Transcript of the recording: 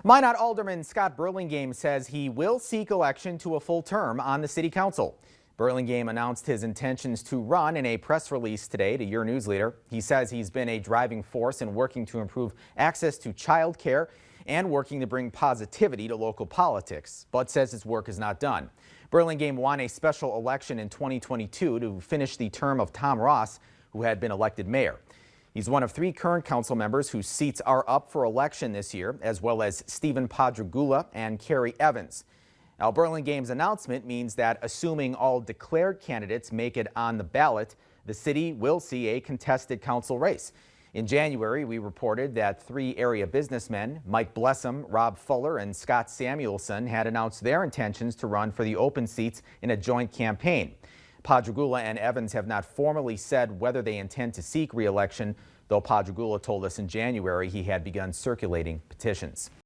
Minot Alderman Scott Burlingame says he will seek election to a full term on the city council. Burlingame announced his intentions to run in a press release today to your news leader. He says he's been a driving force in working to improve access to child care and working to bring positivity to local politics, but says his work is not done. Burlingame won a special election in 2022 to finish the term of Tom Ross, who had been elected mayor. He's one of 3 current council members whose seats are up for election this year, as well as Stephen Padragula and Carrie Evans. Now, Burlingame's announcement means that assuming all declared candidates make it on the ballot, the city will see a contested council race. In January, we reported that 3 area businessmen, Mike Blessum, Rob Fuller, and Scott Samuelson, had announced their intentions to run for the open seats in a joint campaign. Padragula and Evans have not formally said whether they intend to seek re-election, though Padragula told us in January he had begun circulating petitions.